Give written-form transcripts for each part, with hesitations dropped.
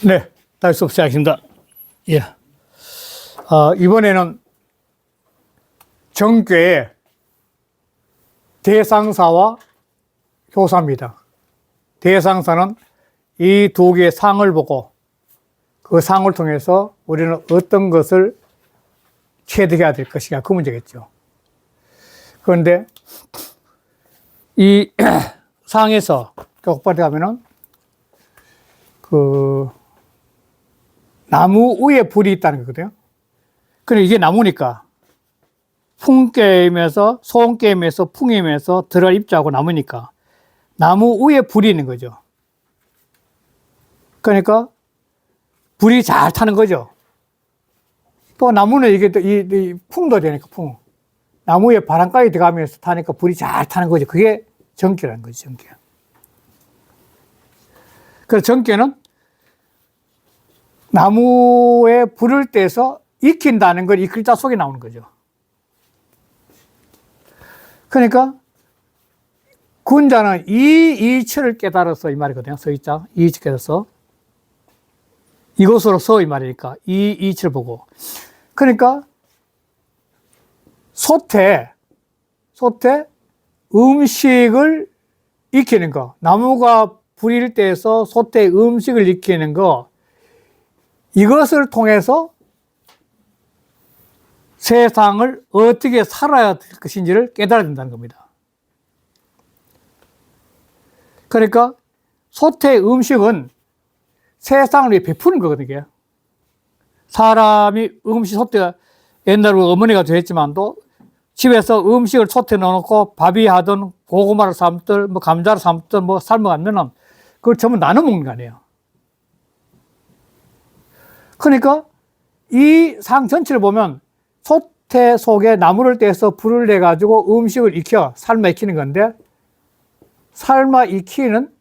네, 다시 수업 시작하겠습니다. 예. 이번에는 정괴의 대상사와 효사입니다. 대상사는 이 두 개의 상을 보고 그 상을 통해서 우리는 어떤 것을 체득해야 될 것이냐, 그 문제겠죠. 그런데 이 상에서 똑바로 가면은 나무 위에 불이 있다는 거거든요. 근데 이게 나무니까 풍게임에서 소음게임에서 풍임에서 들어 입자고 나무니까 나무 위에 불이 있는 거죠. 그러니까 불이 잘 타는 거죠. 또 나무는 이게 또 이 풍도 되니까 풍. 나무에 바람까지 들어가면서 타니까 불이 잘 타는 거죠. 그게 전기라는 거죠, 전기. 그래서 전기는 나무에 불을 떼서 익힌다는 걸 이 글자 속에 나오는 거죠. 그러니까 군자는 이 이치를 깨달아서 이 말이거든요. 서이자 이 이치 깨달아서 이것으로서 이 말이니까 이 이치를 보고. 그러니까 소태 음식을 익히는 거, 나무가 불일 때에서 소태 음식을 익히는 거, 이것을 통해서 세상을 어떻게 살아야 될 것인지를 깨달아야 된다는 겁니다. 그러니까 소태 음식은 세상을 위해 베푸는 거거든요. 사람이 소태가 옛날에 어머니가 좋아했지만도 집에서 음식을 소태 넣어놓고 밥이 하든 고구마를 삶든 뭐 감자를 삶든 뭐 삶아가면은 그걸 전부 나눠 먹는 거 아니에요. 그러니까 이 상 전체를 보면 소태 속에 나무를 떼서 불을 내가지고 음식을 삶아 익히는 건데, 삶아 익히는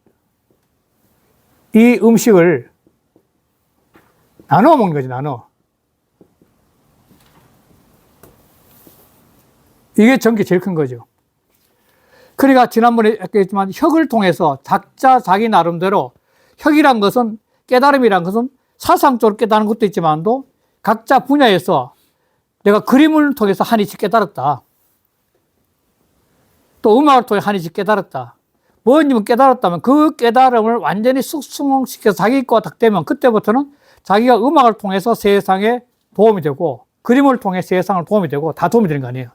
이 음식을 나눠 먹는 거지, 나눠. 이게 전기 제일 큰 거죠. 그러니까 지난번에 했지만 혁을 통해서 각자 자기 나름대로, 혁이란 것은, 깨달음이란 것은 사상적으로 깨달은 것도 있지만도 각자 분야에서 내가 그림을 통해서 한이씩 깨달았다. 또 음악을 통해 한이씩 깨달았다. 뭐냐면 깨달았다면 그 깨달음을 완전히 숙성시켜서 자기 거와 딱 되면 그때부터는 자기가 음악을 통해서 세상에 도움이 되고 그림을 통해 세상을 도움이 되고 다 도움이 되는 거 아니에요.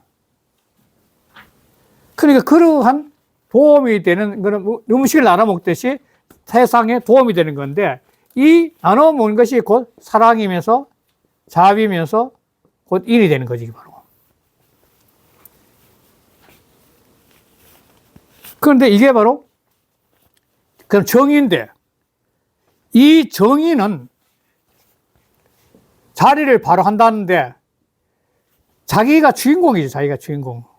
그러니까 그러한 도움이 되는 그런 음식을 나눠 먹듯이 세상에 도움이 되는 건데, 이 나눠 먹는 것이 곧 사랑이면서 자비면서 곧 인이 되는 거지, 바로. 그런데 이게 바로 그럼 정의인데, 이 정의는 자리를 바로 한다는데 자기가 주인공이죠, 자기가 주인공.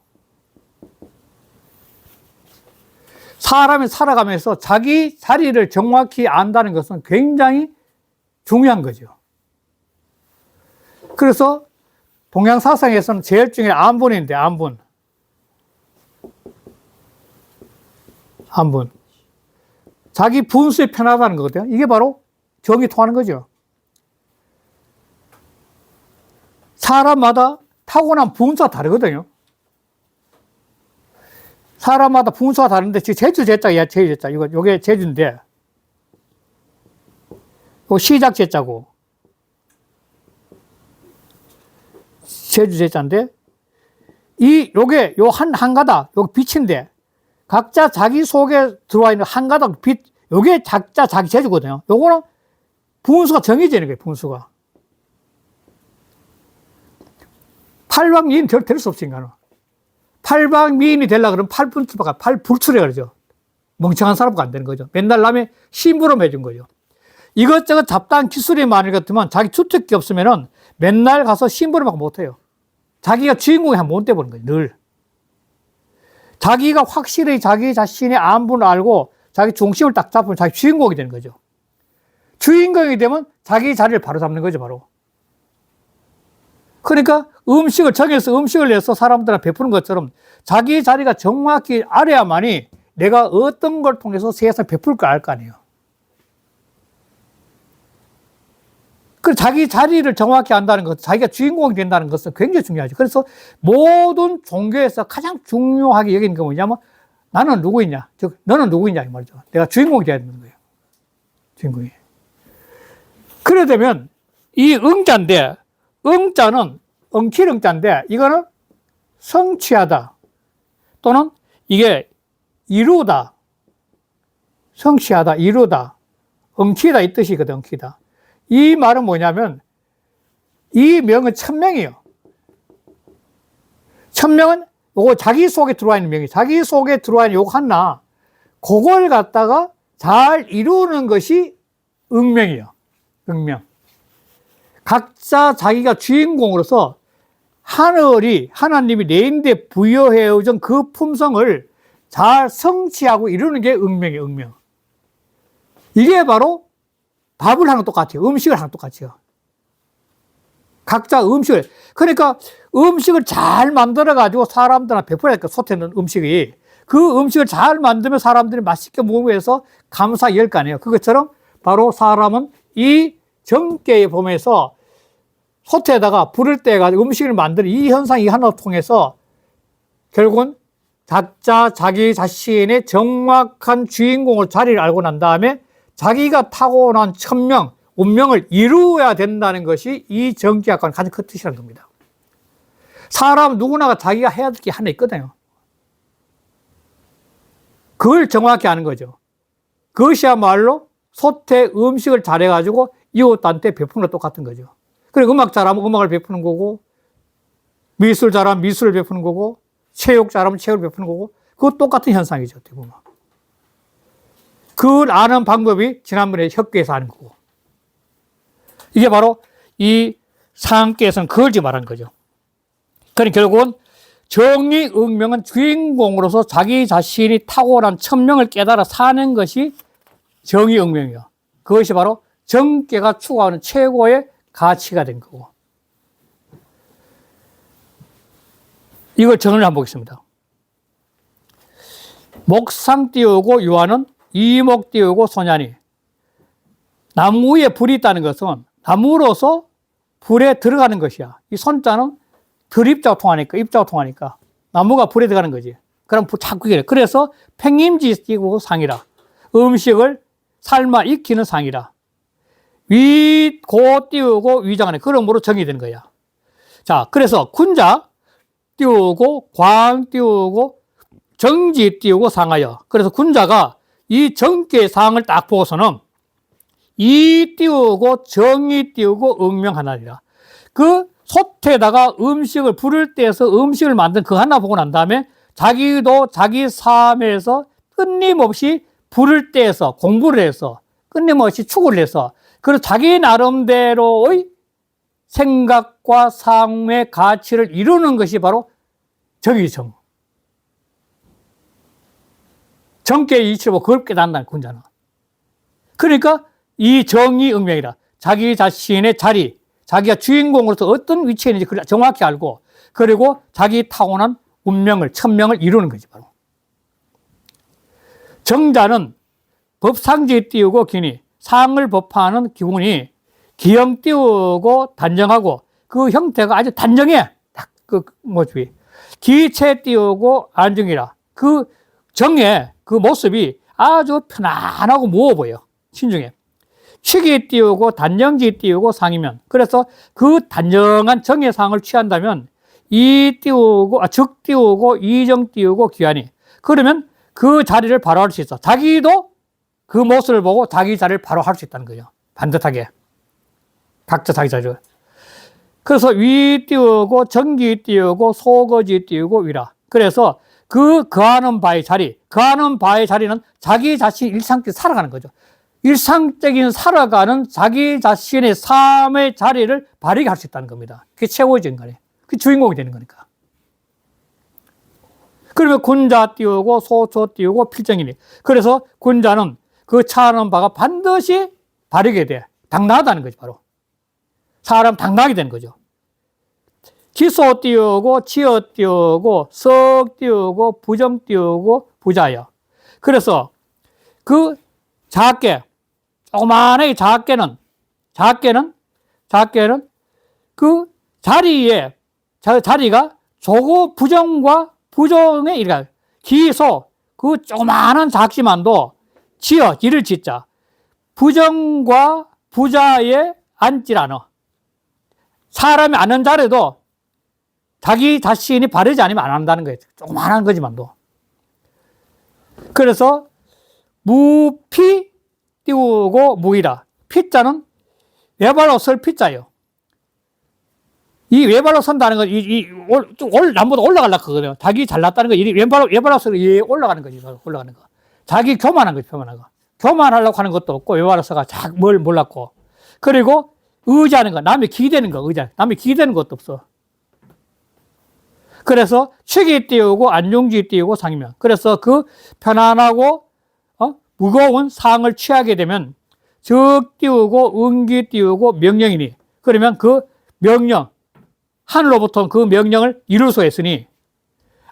사람이 살아가면서 자기 자리를 정확히 안다는 것은 굉장히 중요한 거죠. 그래서 동양 사상에서는 제일 중요한 안분인데, 안분. 자기 분수에 편하다는 거거든요. 이게 바로 정이 통하는 거죠. 사람마다 타고난 분수가 다르거든요. 사람마다 분수가 다른데, 지금 제주 제자야, 제주 제자. 요게 제주인데, 요 시작 제자고, 제주 제자인데, 요게 요 한 가닥, 요 빛인데, 각자 자기 속에 들어와 있는 한 가닥 빛, 요게 각자 자기 제주거든요. 요거는 분수가 정해져 있는 거예요, 분수가. 팔방미인 될 수 없으니까. 팔방미인이 되려고 그러면 팔불출이라 그러죠. 멍청한 사람도 안 되는 거죠. 맨날 남의 심부름 해준 거죠. 이것저것 잡다한 기술이 많을 것 같으면 자기 주특기 없으면은 맨날 가서 심부름하고 못해요. 자기가 주인공이 한번 못 돼버린 거예요, 늘. 자기가 확실히 자기 자신의 안분을 알고 자기 중심을 딱 잡으면 자기 주인공이 되는 거죠. 주인공이 되면 자기 자리를 바로 잡는 거죠, 바로. 그러니까 음식을 정해서 음식을 내서 사람들한테 베푸는 것처럼 자기 자리가 정확히 알아야만이 내가 어떤 걸 통해서 세상 베풀 걸 알 거 아니에요. 그 자기 자리를 정확히 안다는 것, 자기가 주인공이 된다는 것은 굉장히 중요하죠. 그래서 모든 종교에서 가장 중요하게 여기는 게 뭐냐면 나는 누구이냐, 즉 너는 누구이냐 이 말이죠. 내가 주인공이 돼야 되는 거예요. 주인공이. 그래 되면 이 응자인데, 응자는 응킬응자인데 이거는 성취하다 또는 이게 이루다, 성취하다, 이루다, 응키다 이 뜻이거든. 응키다. 이 말은 뭐냐면 이 명은 천명이에요. 천명은 요거 자기 속에 들어와 있는 명이, 자기 속에 들어와 있는 요거 하나, 그걸 갖다가 잘 이루는 것이 응명이에요. 응명. 각자 자기가 주인공으로서 하나님이 내인데 부여해준 그 품성을 잘 성취하고 이루는 게 응명이에요. 응명. 이게 바로 밥을 하는 것 똑같아요. 음식을 하는 것 똑같아요. 각자 음식을. 그러니까 음식을 잘 만들어가지고 사람들한테 베풀어야 될까, 솟는 음식이. 그 음식을 잘 만들면 사람들이 맛있게 먹고 해서 감사하게 열 거 아니에요. 그것처럼 바로 사람은 이 정계에 보면서 솥에다가 불을 떼가지고 음식을 만드는 이 현상이 하나를 통해서 결국은 각자 자기 자신의 정확한 주인공을 자리를 알고 난 다음에 자기가 타고난 천명, 운명을 이루어야 된다는 것이 이 정치학과는 가장 큰 뜻이라는 겁니다. 사람 누구나가 자기가 해야 될 게 하나 있거든요. 그걸 정확히 아는 거죠. 그것이야말로 솥에 음식을 잘해가지고 이웃한테 베푸는 거 똑같은 거죠. 그리고 음악 잘하면 음악을 베푸는 거고, 미술 잘하면 미술을 베푸는 거고, 체육 잘하면 체육을 베푸는 거고, 그거 똑같은 현상이죠. 어떻게 보면. 그걸 아는 방법이 지난번에 협계에서 아는 거고. 이게 바로 이 상계에서는 그걸 지금 말하는 거죠. 그러니까 결국은 정의 응명은 주인공으로서 자기 자신이 탁월한 천명을 깨달아 사는 것이 정의 응명이에요. 그것이 바로 정계가 추구하는 최고의 가치가 된 거고. 이걸 정의를 한번 보겠습니다. 목상 띄우고 유아는 이목 띄우고 소년이. 나무 위에 불이 있다는 것은 나무로서 불에 들어가는 것이야. 이 손자는 들입자가 통하니까, 입자가 통하니까 나무가 불에 들어가는 거지. 그럼 자꾸 이래. 그래서 팽임지 띄우고 상이라. 음식을 삶아 익히는 상이라. 고 띄우고 위장하네. 그러므로 정이 되는 거야. 자, 그래서 군자 띄우고 광 띄우고 정지 띄우고 상하여. 그래서 군자가 이 정계의 상을 딱 보고서는 이 띄우고 정이 띄우고 응명하나니라. 그 솥에다가 음식을 불을 떼서 음식을 만든 그 하나 보고 난 다음에 자기도 자기 삶에서 끊임없이 불을 떼서 공부를 해서 끊임없이 추구를 해서 그래서 자기 나름대로의 생각과 삶의 가치를 이루는 것이 바로 정의정. 정계의 이치로 그걸 깨닫는다는 군자는. 그러니까 이 정의 응명이라. 자기 자신의 자리, 자기가 주인공으로서 어떤 위치에 있는지 그걸 정확히 알고 그리고 자기 타고난 운명을, 천명을 이루는 거지 바로. 정자는 법상지 띄우고 기니, 상을 법하는 기운이 기형 띄우고 단정하고 그 형태가 아주 단정해. 딱 그 모습이. 기체 띄우고 안정이라. 그 정의 그 모습이 아주 편안하고 무거워 보여. 신중해. 취기 띄우고 단정지 띄우고 상이면. 그래서 그 단정한 정의 상을 취한다면 이 띄우고, 즉 띄우고 이정 띄우고 귀하니. 그러면 그 자리를 바로 할 수 있어. 자기도 그 모습을 보고 자기 자리를 바로 할 수 있다는 거죠. 반듯하게. 각자 자기 자리를. 그래서 위 띄우고 정기 띄우고 소거지 띄우고 위라. 그래서 거하는 바의 자리, 거하는 바의 자리는 자기 자신이 일상적으로 살아가는 거죠. 일상적인 살아가는 자기 자신의 삶의 자리를 바르게 할 수 있다는 겁니다. 그게 최고의 인간이에요. 그게 주인공이 되는 거니까. 그러면 군자 띄우고 소초 띄우고 필정이니. 그래서 군자는 그 차하는 바가 반드시 바르게 돼. 당당하다는 거지, 바로. 사람 당당하게 되는 거죠. 기소 띄우고, 지어 띄우고, 석 띄우고, 부정 띄우고, 부자여. 그래서 그 작게, 조그마하게 작게는 그 자리가 조고 부정과 부정의 이가 기소, 그 조그마한 작지만도 이를 짓자. 부정과 부자에 앉질 않아. 사람이 앉는 자리도 자기 자신이 바르지 않으면 안 한다는 거예요. 조그마한 거지만도. 그래서 무피 띄우고 무이라. 피자는 외발로 설 피자예요. 이 외발로 선다는 건 남보다 올라가려고 하거든요. 자기 잘났다는 거, 외발로 서서 올라가는 거지. 올라가는 거. 자기 교만한 거지, 교만한 거. 교만하려고 하는 것도 없고, 외발로 서가 뭘 몰랐고. 그리고 의지하는 거, 남이 기대는 거, 남이 기대는 것도 없어. 그래서 취기 띄우고 안중지 띄우고 상이면. 그래서 그 편안하고 무거운 상을 취하게 되면 적 띄우고 응기 띄우고 명령이니. 그러면 그 명령, 하늘로부터 그 명령을 이룰 수 있으니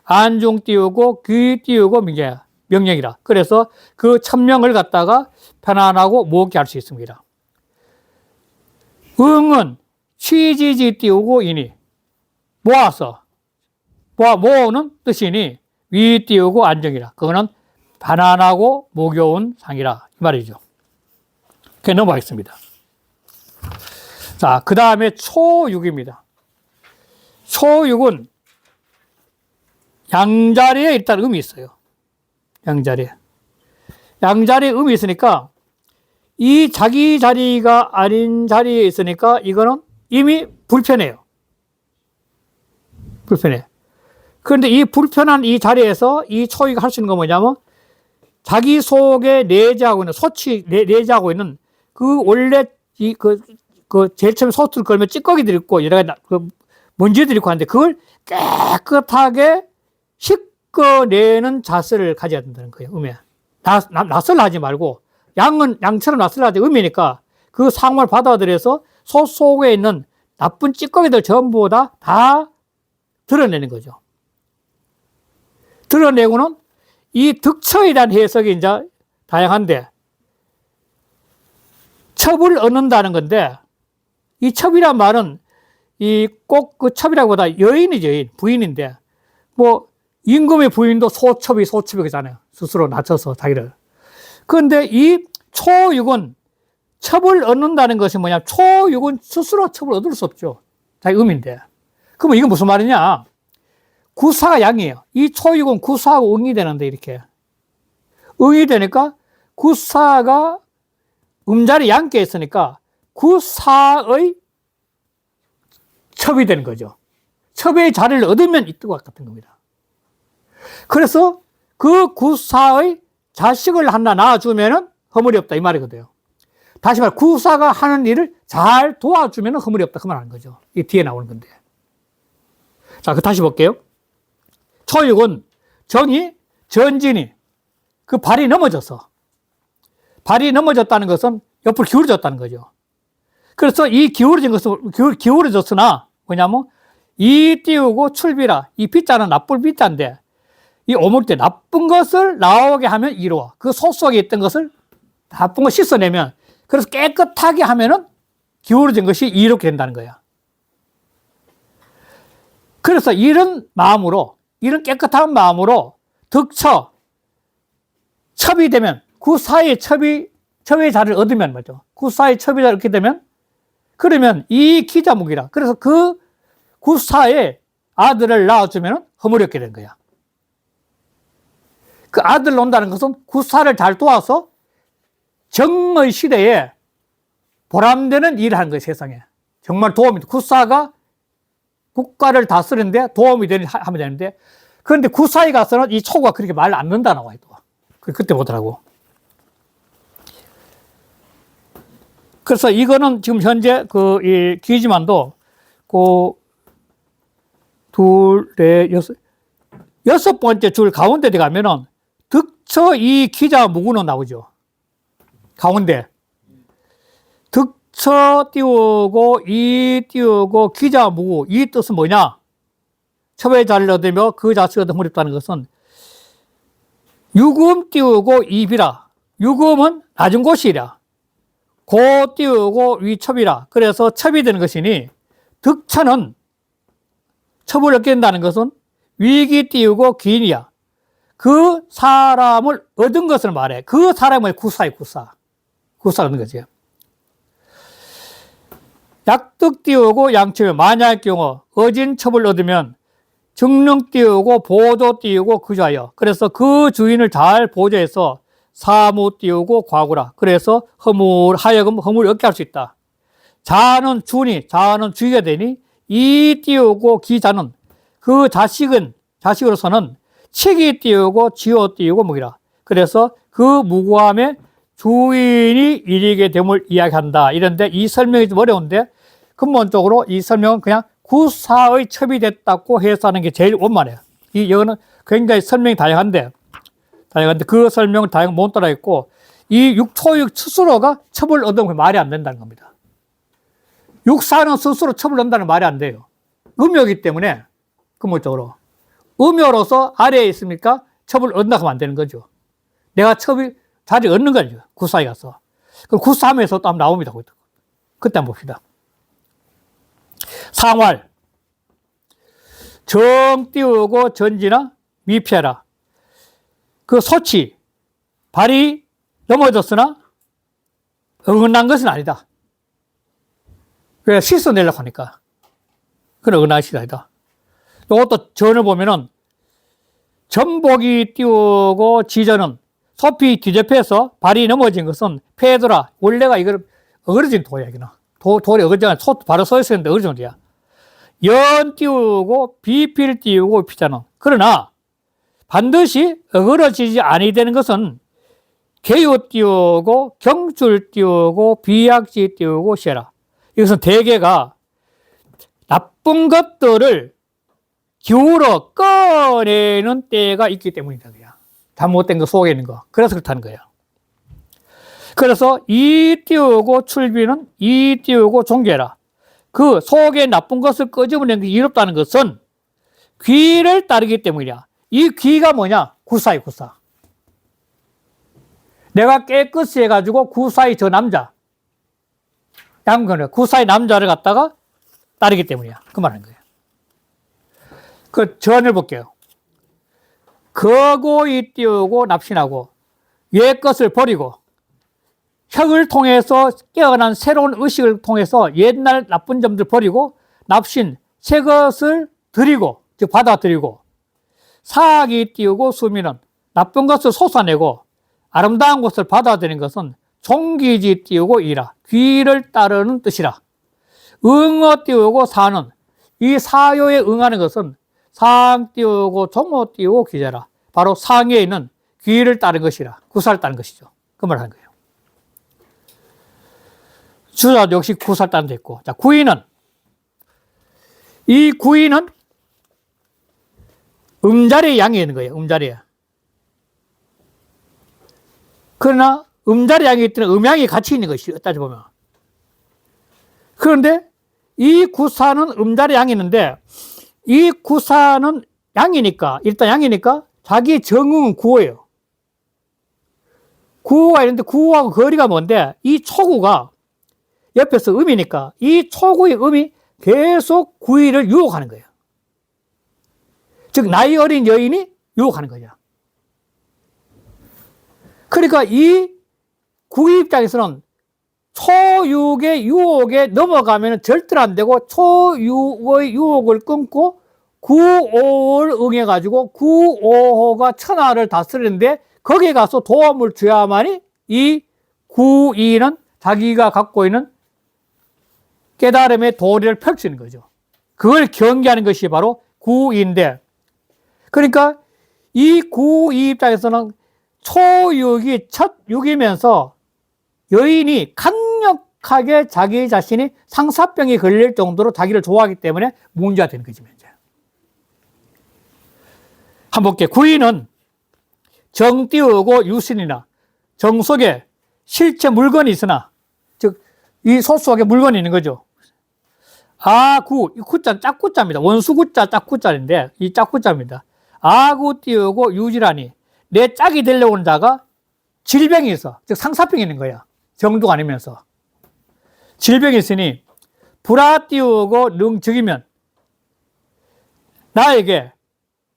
안중 띄우고 귀 띄우고 명령이라. 그래서 그 천명을 갖다가 편안하고 무겁게 할 수 있습니다. 응은 취지지 띄우고 이니. 모아서. 모으는 뜻이니 위 띄우고 안정이라. 그거는 편안하고 무거운 상이라. 이 말이죠. 그냥 넘어가겠습니다. 자, 그 다음에 초육입니다. 초육은 양자리에 일단 음이 있어요. 양자리에 음이 있으니까 이 자기 자리가 아닌 자리에 있으니까 이거는 이미 불편해요. 불편해. 그런데 이 불편한 이 자리에서 이 초육이 할 수 있는 건 뭐냐면 자기 속에 내재하고 있는 내재하고 있는 그 원래 제일 처음에 소트를 걸면 찌꺼기들이 있고 여러 가지 먼지들이 있고 하는데 그걸 깨끗하게 씻어내는 자세를 가져야 된다는 거예요. 음에. 낯설어 하지 말고 양처럼 낯설어 하지 음이니까 그 상황을 받아들여서 소 속에 있는 나쁜 찌꺼기들 전부 다 드러내는 거죠. 드러내고는 이 득처에 대한 해석이 이제 다양한데 첩을 얻는다는 건데 이 첩이란 말은 꼭 그 첩이라기보다 여인이죠. 여인, 부인인데 뭐 임금의 부인도 소첩이 그잖아요. 스스로 낮춰서 자기를. 그런데 이 초육은 첩을 얻는다는 것이 뭐냐? 초육은 스스로 첩을 얻을 수 없죠. 자기 음인데. 그러면 이건 무슨 말이냐? 구사가 양이에요. 이 초육은 구사하고 응이 되는데 이렇게. 응이 되니까 구사가 음자리 양께 있으니까 구사의 첩이 되는 거죠. 첩의 자리를 얻으면 이 뜻과 같은 겁니다. 그래서 그 구사의 자식을 하나 낳아주면은 허물이 없다 이 말이거든요. 다시 말해 구사가 하는 일을 잘 도와주면은 허물이 없다 그 말 하는 거죠. 이 뒤에 나오는 건데. 자, 그 다시 볼게요. 초육은 전진이 그 발이 넘어졌다는 것은 옆으로 기울어졌다는 거죠. 그래서 이 기울어졌으나 뭐냐면 이 띄우고 출비라. 이 비자는 나쁠 비자인데 이 오물 때 나쁜 것을 나오게 하면 이루어. 그 소 속에 있던 것을 나쁜 거 씻어내면 그래서 깨끗하게 하면은 기울어진 것이 이렇게 된다는 거야. 그래서 이런 깨끗한 마음으로 첩이 되면 그 사이에 첩의 자리를 얻으면 뭐죠? 그 사이에 첩의 자리를 얻게 되면 그러면 이 기자목이라. 그래서 그 구사에 아들을 낳아주면 허물이 없게 되는 거야. 그 아들을 낳는다는 것은 구사를 잘 도와서 정의 시대에 보람되는 일을 하는 거예요, 세상에. 정말 도움이 돼. 구사가 국가를 다스리는데 도움이 하면 되는데, 그런데 구사에 가서는 이 초가 그렇게 말 안 는다 나와요, 또. 그때 보더라고. 그래서 이거는 지금 현재 이 기지만도 여섯 번째 줄 가운데 가면은 득처 이 기자 무구는 나오죠. 가운데. 득처 띄우고 이 띄우고 기자 무구 이 뜻은 뭐냐? 첩의 자리를 얻으며 그 자식을 얻으면 어렵다는 것은 유금 띄우고 입이라. 유금은 낮은 곳이라. 고 띄우고 위첩이라. 그래서 첩이 되는 것이니 득천은 첩을 얻게 된다는 것은 위기 띄우고 기인이야. 그 사람을 얻은 것을 말해. 그 사람을 구사해, 구사. 구사 얻는 거지. 약득 띄우고 양첩이 만약의 경우 어진 첩을 얻으면 정릉 띄우고 보조 띄우고 그자여. 그래서 그 주인을 잘 보조해서 사무 띄우고 과구라. 그래서 하여금 허물을 얻게 할 수 있다. 자는 준이, 자는 주의가 되니 이 띄우고 기자는 그 자식으로서는 치기 띄우고 지호 띄우고 무기라. 그래서 그 무고함에 주인이 이르게 됨을 이야기한다. 이런데 이 설명이 좀 어려운데 근본적으로 이 설명은 그냥 구사의 첩이 됐다고 해석하는 게 제일 원만해요. 이거는 굉장히 설명이 다양한데 그 설명을 다양히 못 따라했고 이 육초육 스스로가 첩을 얻으면 말이 안 된다는 겁니다. 육사는 스스로 첩을 얻는다는 말이 안 돼요. 음요이기 때문에 근본적으로 음요로서 아래에 있으니까 첩을 얻는다고 하면 안 되는 거죠. 내가 첩이 자리 얻는 거죠. 구사에 가서. 그럼 구사하면서 또 한번 나옵니다. 그때 한번 봅시다. 상활. 정 띄우고 전지나 미피해라. 그 소치. 발이 넘어졌으나 어긋난 것은 아니다. 왜 씻어내려고 하니까. 그건 어긋난 것이 아니다. 이것도 전을 보면은 전복이 띄우고 지전은 소피 뒤접혀서 발이 넘어진 것은 폐도라. 원래가 이걸 어그러진 도야, 여기는. 돌이 어그러진 소 바로 서 있었는데 어그러진 도야. 연 띄우고 비필 띄우고 피자는. 그러나 반드시 어그러지지 아니 되는 것은 개요 띄우고 경줄 띄우고 비약지 띄우고 시해라. 이것은 대개가 나쁜 것들을 기울어 꺼내는 때가 있기 때문이다. 그냥. 잘못된 거 속에 있는 거. 그래서 그렇다는 거예요. 그래서 이 띄우고 출비는 이 띄우고 종계라. 그 속에 나쁜 것을 끄집어내는 게 이롭다는 것은 귀를 따르기 때문이야. 이 귀가 뭐냐? 구사이 구사. 내가 깨끗이 해가지고 구사이 저 남자. 양근을 구사이 남자를 갖다가 따르기 때문이야. 그 말하는 거예요. 그 전을 볼게요. 거고이 띄우고 납신하고 옛 것을 버리고 혁을 통해서 깨어난 새로운 의식을 통해서 옛날 나쁜 점들 버리고 납신, 새 것을 드리고, 즉 받아들이고 사악이 띄우고 수미는 나쁜 것을 솟아내고 아름다운 것을 받아들이는 것은 종기지 띄우고 이라. 귀를 따르는 뜻이라. 응어 띄우고 사는 이 사요에 응하는 것은 상 띄우고 종어 띄우고 기자라. 바로 상에 있는 귀를 따른 것이라. 구사를 따른 것이죠. 그 말을 하는 거예요. 주자 역시 구사를 따른 데 있고. 자, 구인은 이 구인은 음자리에 양이 있는 거예요. 음자리에. 그러나 음자리 양이 있더니 음양이 같이 있는 것이 따져보면. 그런데 이 구사는 음자리 양이 있는데 이 구사는 양이니까 일단 양이니까 자기 정응은 구호예요. 구호가 있는데 구호하고 거리가 뭔데 이 초구가 옆에서 음이니까 이 초구의 음이 계속 구이를 유혹하는 거예요. 즉 나이 어린 여인이 유혹하는 거죠. 그러니까 이 구이 입장에서는 초육의 유혹에 넘어가면 절대로 안 되고 초육의 유혹을 끊고 구오를 응해가지고 구오호가 천하를 다스리는데 거기에 가서 도움을 줘야만이 이 구이는 자기가 갖고 있는 깨달음의 도리를 펼치는 거죠. 그걸 경계하는 것이 바로 구이인데 그러니까 이 구이 입장에서는 초육이 첫 육이면서 여인이 강력하게 자기 자신이 상사병이 걸릴 정도로 자기를 좋아하기 때문에 문제가 되는 거지. 한번 볼게요. 구인은 정 띄우고 유신이나 정 속에 실체 물건이 있으나 즉 이 소 속에 물건이 있는 거죠. 아구, 이 구자 짝구자입니다. 원수 구자 짝구자인데 이 짝구자입니다. 아구 띄우고 유지라니 내 짝이 되려고 하는 자가 질병이 있어. 즉 상사병이 있는 거야. 정도가 아니면서. 질병이 있으니 불화 띄우고 능적이면 나에게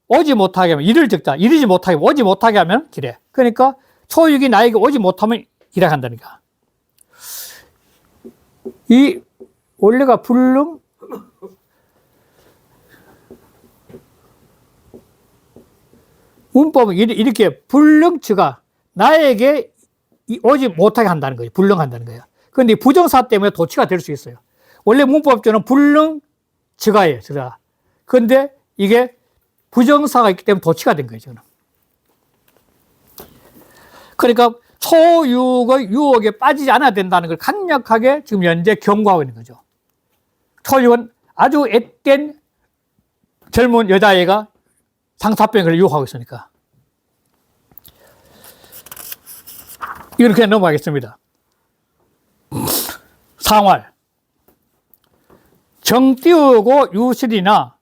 오지 못하게 하면 일을 적자. 이르지 못하게 하면 오지 못하게 하면 기래. 그러니까 초육이 나에게 오지 못하면 기래 한다니까. 이 원래가 불능 문법은 이렇게 불능치가 나에게 오지 못하게 한다는 거예요. 불능한다는 거예요. 그런데 부정사 때문에 도치가 될 수 있어요. 원래 문법적으로는 불능치가예요. 그런데 이게 부정사가 있기 때문에 도치가 된 거예요. 저는. 그러니까 초육의 유혹에 빠지지 않아야 된다는 걸 강력하게 지금 현재 경고하고 있는 거죠. 초육은 아주 앳된 젊은 여자애가 상사병을 유혹하고 있으니까. 이렇게 넘어가겠습니다. 상활. 정 띄우고 유실이나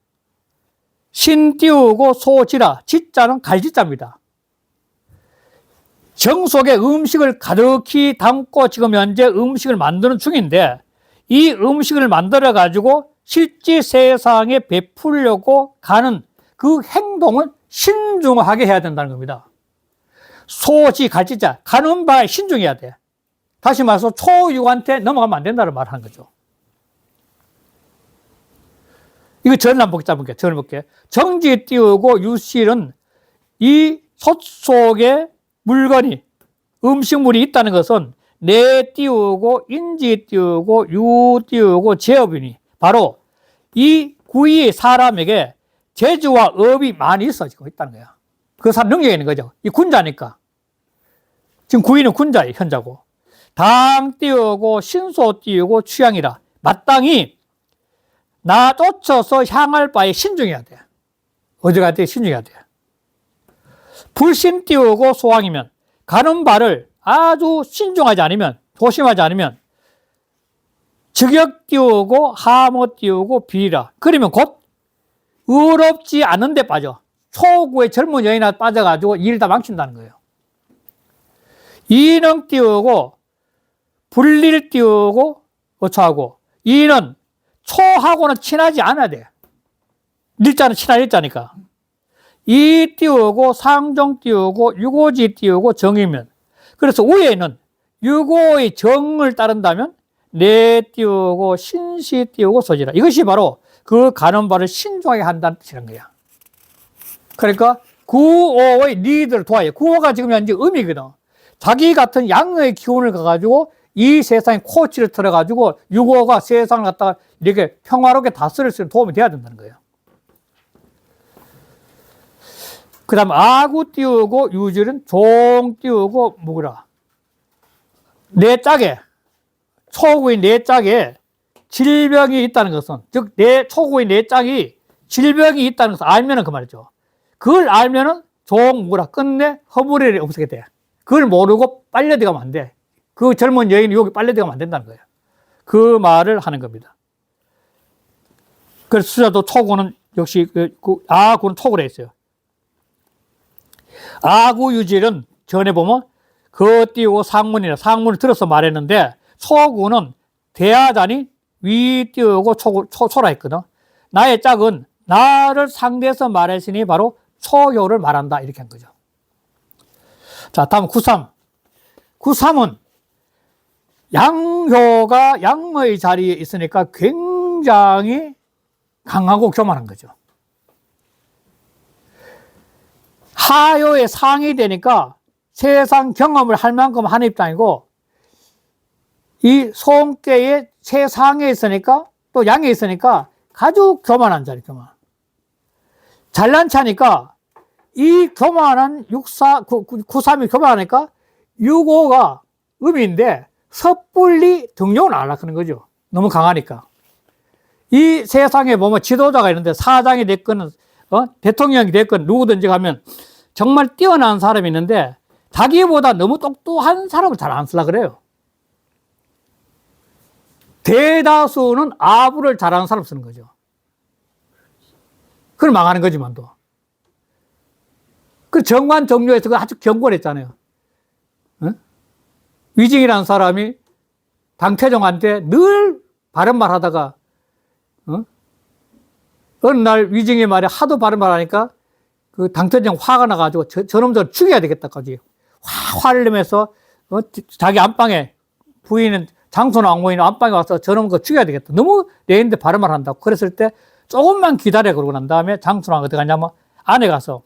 신 띄우고 소지라. 지자는 갈지자입니다. 정 속에 음식을 가득히 담고 지금 현재 음식을 만드는 중인데 이 음식을 만들어 가지고 실제 세상에 베풀려고 가는 그 행동을 신중하게 해야 된다는 겁니다. 소지 갈지자 가는 바에 신중해야 돼. 다시 말해서 초육한테 넘어가면 안 된다는 말을 하는 거죠. 이거 전을 한번 볼게요. 전을 볼게요. 정지 띄우고 유실은 이 솥 속에 물건이 음식물이 있다는 것은 내 띄우고 인지 띄우고 유 띄우고 제업이니 바로 이 구이 사람에게 재주와 업이 많이 있어지고 있다는 거야. 그 사람 능력이 있는 거죠. 이 군자니까. 지금 구이는 군자예요. 현자고. 당 띄우고 신소 띄우고 취향이라. 마땅히 나 쫓아서 향할 바에 신중해야 돼. 어디 갈 때 신중해야 돼. 불신 띄우고 소왕이면 가는 바를 아주 신중하지 않으면 조심하지 않으면 즉역 띄우고 하모 띄우고 비라. 그러면 곧 의롭지 않은 데 빠져. 초구의 젊은 여인한테 빠져가지고 일 다 망친다는 거예요. 이능 띄우고 불릴 띄우고 어처하고 이는 초하고는 친하지 않아야 돼. 일자는 친한 일자니까. 이 띄우고 상종 띄우고 유고지 띄우고 정이면 그래서 위에는 유고의 정을 따른다면 내 띄우고 신시 띄우고 소지라. 이것이 바로 그 가는 바를 신중하게 한다는 뜻이란 거야. 그러니까 구오의 리드를 도와요. 구오가 지금 현재 음이거든. 자기 같은 양의 기운을 가가지고 이 세상에 코치를 틀어가지고 유고가 세상을 갖다가 이렇게 평화롭게 다스릴 수 있는 도움이 돼야 된다는 거예요. 그 다음 아구 띄우고 유질은 종 띄우고 무구라. 내 짝에 초구인 내 짝에 질병이 있다는 것은 즉 내 초구인 내 짝이 질병이 있다는 것을 알면은 그 말이죠. 그걸 알면은 종 무구라 끝내 허물이 없게 돼. 그걸 모르고 빨려 들어가면 안 돼. 그 젊은 여인이 여기 빨려 들어가면 안 된다는 거예요. 그 말을 하는 겁니다. 그래서 수자도 초구는 역시 아구는 초구라 했어요. 아구 유질은 전에 보면 거 띄우고 상문이라 상문을 들어서 말했는데 초구는 대하자니 위 띄우고 초라 했거든. 나의 짝은 나를 상대해서 말했으니 바로 초효를 말한다 이렇게 한 거죠. 자, 다음 구삼. 구삼은 양효가 양의 자리에 있으니까 굉장히 강하고 교만한 거죠. 하요의 상이 되니까 세상 경험을 할 만큼 하는 입장이고 이 송깨의 최상에 있으니까 또 양에 있으니까 아주 교만한 자리, 교만. 잘난 차니까 이 교만한 구삼이 교만하니까 유고가 음인데 섣불리 등용을 안 하는 거죠. 너무 강하니까. 이 세상에 보면 지도자가 있는데 사장이 됐건 대통령이 됐건 누구든지 가면 정말 뛰어난 사람이 있는데 자기보다 너무 똑똑한 사람을 잘 안 쓰려고 그래요. 대다수는 아부를 잘하는 사람 쓰는 거죠. 그걸 망하는 거지만 또. 그 정관 정료에서 그 아주 경건했잖아요. 어? 위증이라는 사람이 당태종한테 늘 바른 말 하다가, 어느 날 위증의 말에 하도 바른 말 하니까 그 당태종 화가 나가지고 저놈들 죽여야 되겠다까지 화를 내면서 자기 안방에 부인은 장손 왕후인 안방에 와서 저놈 거 죽여야 되겠다. 너무 내인데 바른 말 한다고. 그랬을 때 조금만 기다려 그러고 난 다음에 장손 왕후 어디 갔냐면 안에 가서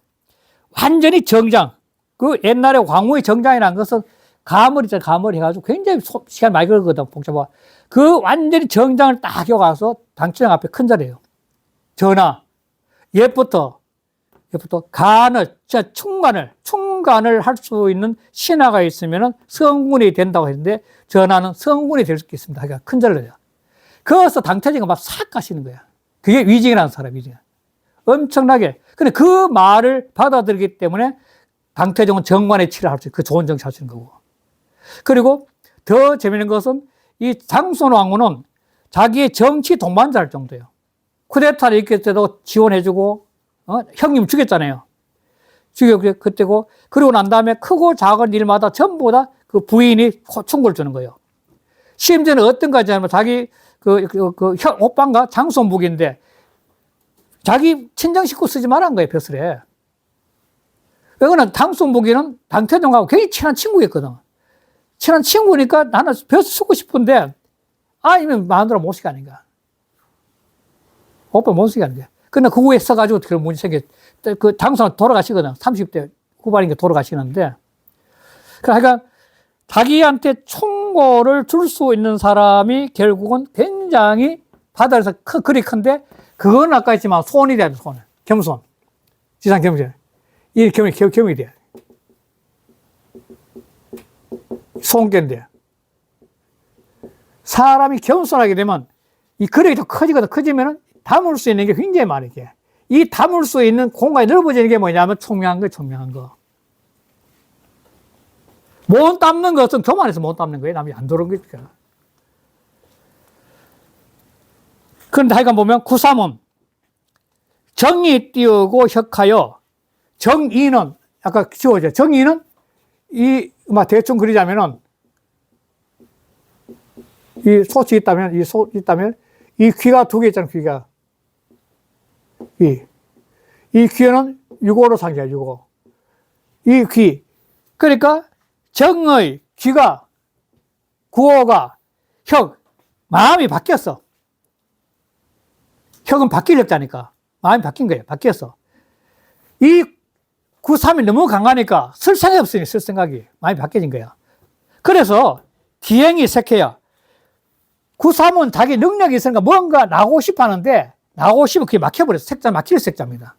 완전히 정장, 그 옛날에 왕후의 정장이라는 것은 가머리 있잖아요. 가머리 해가지고 굉장히 시간 많이 걸거든. 복잡하고. 그 완전히 정장을 딱 껴가서 당태종 앞에 큰 자리에요. 전하, 옛부터 간을, 진짜 충간을 할 수 있는 신하가 있으면 성군이 된다고 했는데, 전하는 성군이 될 수 있습니다. 그러니까 큰 절로요. 거기서 당태종이 막 싹 가시는 거야. 그게 위증이라는 사람, 위증. 엄청나게. 근데 그 말을 받아들이기 때문에 당태종은 정관의 치를 할 수 있고, 그 좋은 정치 할 수 있는 거고. 그리고 더 재미있는 것은 이 장손 왕후는 자기의 정치 동반자 할 정도예요. 쿠데타를 일으킬 때도 지원해주고, 형님 죽였잖아요. 그때고, 그러고 난 다음에 크고 작은 일마다 전부 다 그 부인이 충고를 주는 거예요. 심지어는 어떤 가지 하면 자기 오빠인가 장손북인데 자기 친정 식구 쓰지 말란 거예요, 벼슬에. 이거는 장손북이는 당태종하고 굉장히 친한 친구였거든. 친한 친구니까 나는 벼슬 쓰고 싶은데, 아니면 마누라 못 쓰게 아닌가. 오빠 못 쓰게 하는 거야. 근데 그 후에 써가지고 그런 문제 생겨. 그 장손은 돌아가시거든. 30대 후반인가 돌아가시는데. 그러니까 자기한테 충고를 줄 수 있는 사람이 결국은 굉장히 바다에서 그리 큰데, 그건 아까 했지만 손이 돼야 돼, 손. 겸손. 지상 겸손. 이 겸이 돼. 손견데. 사람이 겸손하게 되면 이 그릇이 더 커지거든. 커지면은 담을 수 있는 게 굉장히 많이 게. 이 담을 수 있는 공간이 넓어지는 게 뭐냐면 총명한 거. 못 담는 것은 교만해서 못 담는 거예요. 남이 안 들어온 거니까. 그런데 하여간 보면 구삼은 정이 띄우고 혁하여, 정의는 아까 지워져. 정의는 대충 그리자면은 이 소치 있다면 이 귀가 두 개 있잖아요. 귀가. 이 귀는 유고로 상징해요. 유고. 이 귀. 그러니까 정의 귀가, 구호가, 혁, 마음이 바뀌었어. 혁은 바뀔 혁자니까 마음이 바뀐 거예요. 바뀌었어. 이 구삼이 너무 강하니까 쓸 생각이 없으니 쓸 생각이 많이 바뀌어진 거야. 그래서 기행이 색해야. 구삼은 자기 능력이 있으니까 뭔가 나고 싶어 하는데, 나고 싶으면 그게 막혀버렸어. 색자 막힐 색자입니다.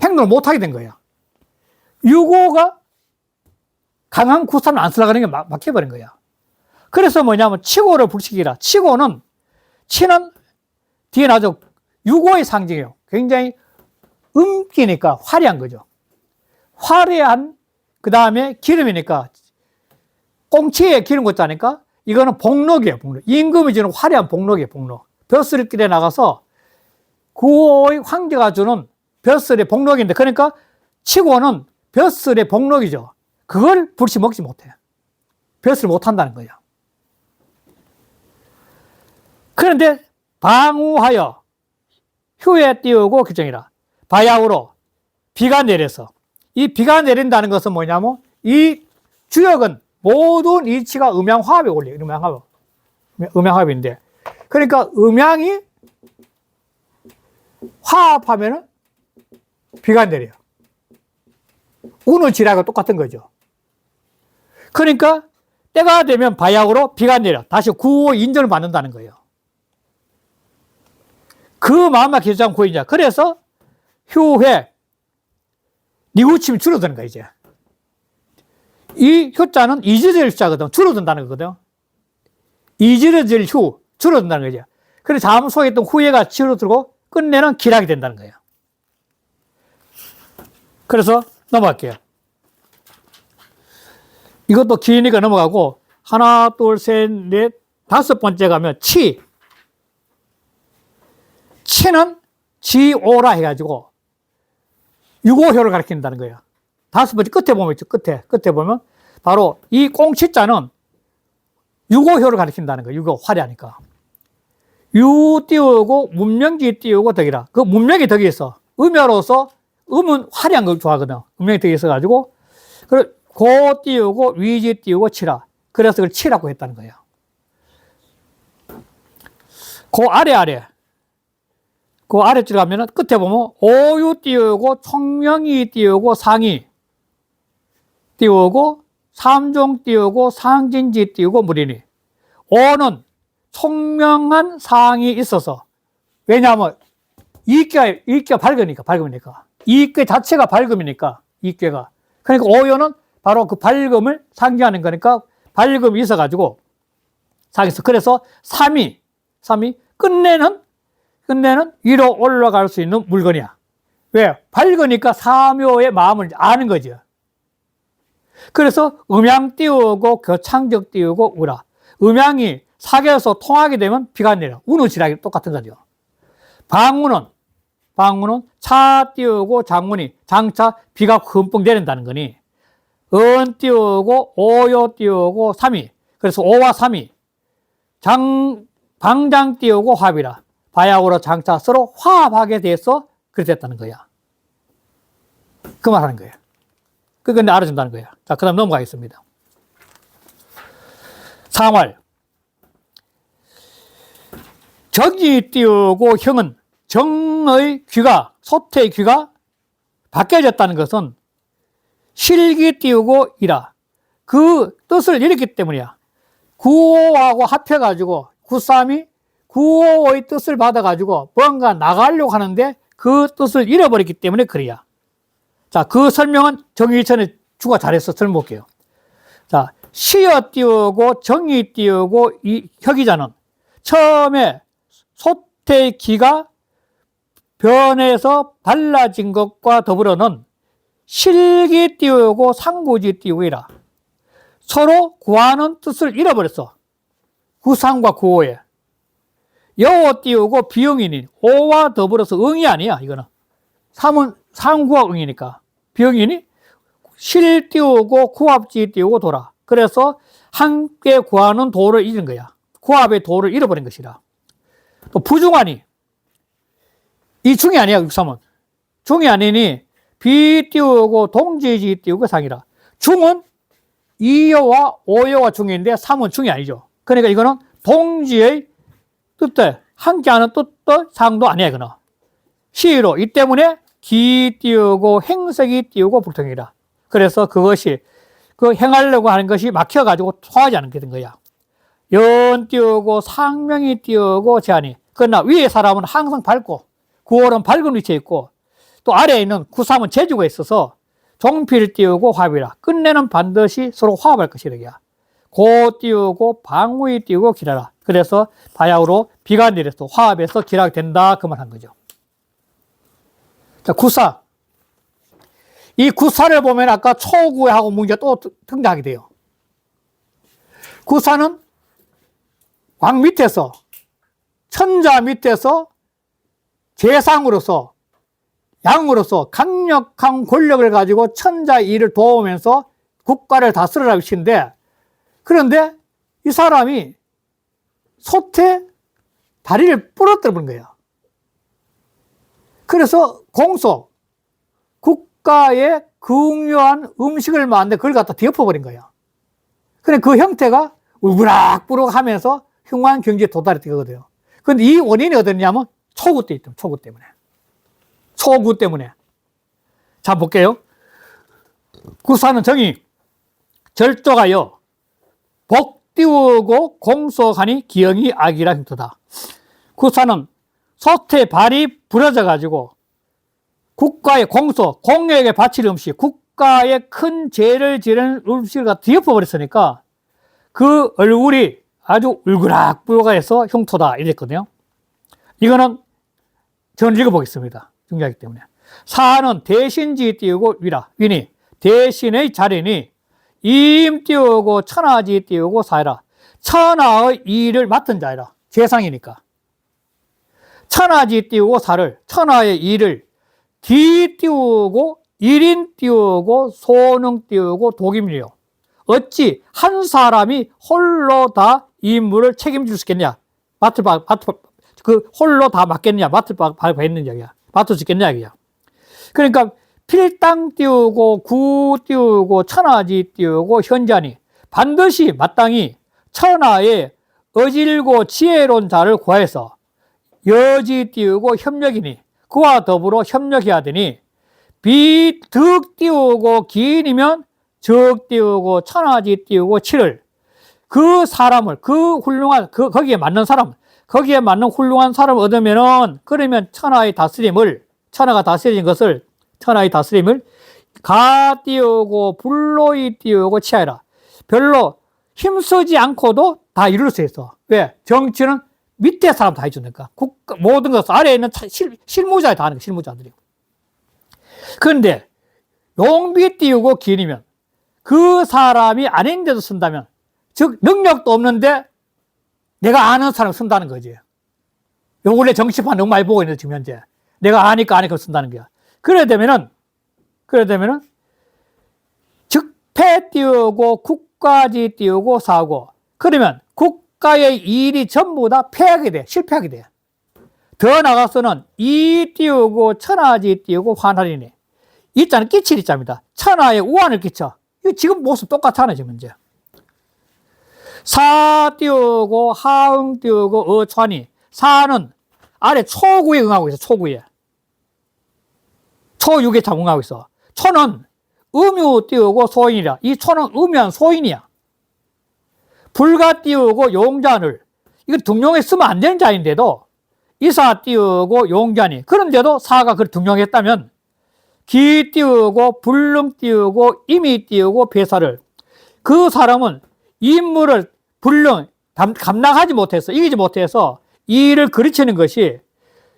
행동을 못하게 된 거야. 유고가 강한 구삼을 안 쓰려고 하는 게 막혀버린 거야. 그래서 뭐냐면 치고를 불식이라. 치는 뒤에 나죠. 유고의 상징이에요. 굉장히 음기니까 화려한 거죠. 화려한, 그 다음에 기름이니까, 꽁치에 기름 걷자니까 이거는 복록이에요. 복록. 임금이 주는 화려한 복록이에요. 복록. 벼슬길에 나가서 구호의 황제가 주는 벼슬의 복록인데, 그러니까 치고는 벼슬의 복록이죠. 그걸 불시 먹지 못해요. 벼슬을 못한다는 거예요. 그런데 방우하여 휴에 띄우고 규정이라. 바야흐로 비가 내려서, 이 비가 내린다는 것은 뭐냐면 이 주역은 모든 이치가 음양화합에 올려요. 음양화합인데, 그러니까 음양이 화합하면은 비가 내려요. 운은 지라가 똑같은 거죠. 그러니까 때가 되면 바야흐로 비가 내려 다시 구호 인정을 받는다는 거예요. 그 마음만 기술장 구인자. 그래서 휴회, 니우침이 줄어드는 거야, 이제. 이 효자는 이지러질 자거든. 줄어든다는 거거든. 이지러질 휴, 줄어든다는 거죠. 그래서 다음 속에 있던 후회가 줄어들고 끝내는 기락이 된다는 거예요. 그래서 넘어갈게요. 이것도 기니까 넘어가고, 하나, 둘, 셋, 넷, 다섯 번째 가면 치. 치는 지오라 해가지고, 유고효를 가리킨다는 거예요. 다섯 번째 끝에 보면 있죠. 끝에 보면 바로 이 꽁치자는 유고효를 가리킨다는 거예요. 유고 화려하니까. 유 띄우고 문명지 띄우고 덕이라. 그 문명이 덕이 있어. 음여로서 음은 화려한 걸 좋아하거든. 문명이 덕이 있어가지고 고 띄우고 위지 띄우고 치라. 그래서 그걸 치라고 했다는 거예요. 그 아래줄 가면은 끝에 보면 오유 띄우고 총명이 띄우고 상이 띄우고 삼종 띄우고 상진지 띄우고 무리니. 오는 총명한 상이 있어서, 왜냐하면 이익계가 밝으니까. 이익계 자체가 밝음이니까, 이익계가. 그러니까 오요는 바로 그 밝음을 상징하는 거니까 밝음이 있어가지고 상이 있어. 그래서 삼이 끝내는 위로 올라갈 수 있는 물건이야. 왜? 밝으니까 사묘의 마음을 아는 거죠. 그래서 음양 띄우고 교창적 띄우고 우라. 음양이 사계에서 통하게 되면 비가 내려. 우누지락이 똑같은 거죠. 방문은 차 띄우고 장차 비가 흠뻑 내린다는 거니. 은 띄우고 오요 띄우고 삼이. 그래서 오와 삼이. 방장 띄우고 화합이라. 바야흐로 장차 서로 화합하게 돼서 그렇게 됐다는 거야. 그 말 하는 거예요. 그건 알아준다는 거야. 자, 그 다음 넘어가겠습니다. 상활. 정이 띄우고 형은 정의 귀가, 소태의 귀가 바뀌어졌다는 것은 실기 띄우고 이라. 그 뜻을 잃었기 때문이야. 구호하고 합해가지고 구삼이 구호의 뜻을 받아가지고 뭔가 나가려고 하는데 그 뜻을 잃어버렸기 때문에 그래야. 자, 그 설명은 정의천에 주가 잘해서 설명할게요. 자, 시어 띄우고 정이 띄우고 이 혁이자는 처음에 소태의 기가 변해서 달라진 것과 더불어는 실기 띄우고 상부지 띄우기라. 서로 구하는 뜻을 잃어버렸어. 구상과 구호에. 여호 띄우고 비응이니 오와 더불어서 응이 아니야. 이거는 삼은 상구와 응이니까 비응이니 실 띄우고 구합지 띄우고 도라. 그래서 함께 구하는 도를 잃은 거야. 구합의 도를 잃어버린 것이라. 또 부중하니 이 중이 아니야. 육삼은 중이 아니니 비 띄우고 동지지 띄우고 상이라. 중은 이여와 오여와 중인데 삼은 중이 아니죠. 그러니까 이거는 동지의 뜻도 함께하는 뜻도 상도 아니야. 이거는 시로 이 때문에 기 띄우고 행색이 띄우고 불통이라. 그래서 그것이 그 행하려고 하는 것이 막혀가지고 통하지 않게 된 거야. 연 띄우고 상명이 띄우고 제한이. 그러나 위에 사람은 항상 밝고 구월은 밝은 위치에 있고 또 아래에 있는 구삼은 재주가 있어서 종필 띄우고 화합이라. 끝내는 반드시 서로 화합할 것이라. 고 띄우고 방위 띄우고 기라라. 그래서 바야흐로 비가 내려서 화합해서 기라가 된다. 그 말 한 거죠. 자, 구사. 이 구사를 보면 아까 초구하고 문제가 또 등장하게 돼요. 구사는 왕 밑에서, 천자 밑에서 재상으로서, 양으로서 강력한 권력을 가지고 천자의 일을 도우면서 국가를 다스리라 위치인데, 그런데 이 사람이 소태 다리를 부러뜨려 버린 거예요. 그래서 공소, 국가에 긍유한 음식을 만드는데 그걸 갖다 뒤엎어버린 거예요. 근데 그 형태가 울그락부락 하면서 흉한 경지에 도달했던 거거든요. 근데 이 원인이 어디냐면 초구 때문에. 초구 때문에. 자, 볼게요. 구사는 정이 절조하여 복 띄우고 공소하니 기영이 악이라 힘도다. 구사는 소태 발이 부러져가지고 국가의 공소, 공에게 바칠 음식, 국가에 큰 죄를 지르는 음식을 갖다 뒤엎어버렸으니까 그 얼굴이 아주 울그락불그락해서 흉토다 이랬거든요. 이거는 저는 읽어보겠습니다. 중요하기 때문에. 사는 대신지 띄우고 위니 대신의 자리니 임 띄우고 천하지 띄우고 사이라. 천하의 일을 맡은 자이라. 재상이니까. 천하지 띄우고 사를, 천하의 일을 기 띄우고 일인 띄우고 소능 띄우고 독임이요. 어찌 한 사람이 홀로 다 이 임무를 책임질 수 있겠냐? 홀로 다 맡겠냐? 맡을 바 있는 이야기야. 맡을 수 있겠냐? 이야기야. 그러니까 필당 띄우고 구 띄우고 천하지 띄우고 현자니 반드시 마땅히 천하에 어질고 지혜로운 자를 구해서 여지 띄우고 협력이니 그와 더불어 협력해야 되니 비득 띄우고 기인이면 적 띄우고 천하지 띄우고 칠을 그 사람을 그 훌륭한 거기에 맞는 사람 거기에 맞는 훌륭한 사람을 얻으면은 그러면 천하가 다스린 것을 천하의 다스림을 가 띄우고 불로이 띄우고 치하라. 별로 힘쓰지 않고도 다 이룰 수 있어. 왜? 정치는 밑에 사람 다 해주니까. 모든 것을 아래에 있는 실무자에 다 하는 거야, 실무자들이. 그런데 용비 띄우고 기인이면 그 사람이 아닌데도 쓴다면, 즉 능력도 없는데 내가 아는 사람 쓴다는 거지. 요 원래 정치판 너무 많이 보고 있는데 지금 현재 내가 아니까 쓴다는 거야. 그래 되면은 즉패 띄우고 국가지 띄우고 사고 그러면 국가의 일이 전부 다 패하게 돼. 실패하게 돼. 더 나가서는 이 띄우고 천하지 띄우고 환한이네. 이자는 끼칠 이자입니다. 천하에 우환을 끼쳐. 이거 지금 모습 똑같잖아요, 지금 현재. 사 띄우고 하응 띄우고 어천이. 사는 아래 초구에 응하고 있어, 초구에. 초육에 적응하고 있어. 초는 음유 띄우고 소인이라. 이 초는 음유한 소인이야. 불가 띄우고 용자늘. 이거 등용에 쓰면 안 되는 자인데도 이사 띄우고 용자니. 그런데도 사가 그걸 등용했다면 기 띄우고 불능 띄우고 임이 띄우고 배사를. 그 사람은 임무를 감당하지 못해서 이기지 못해서 이 일을 그르치는 것이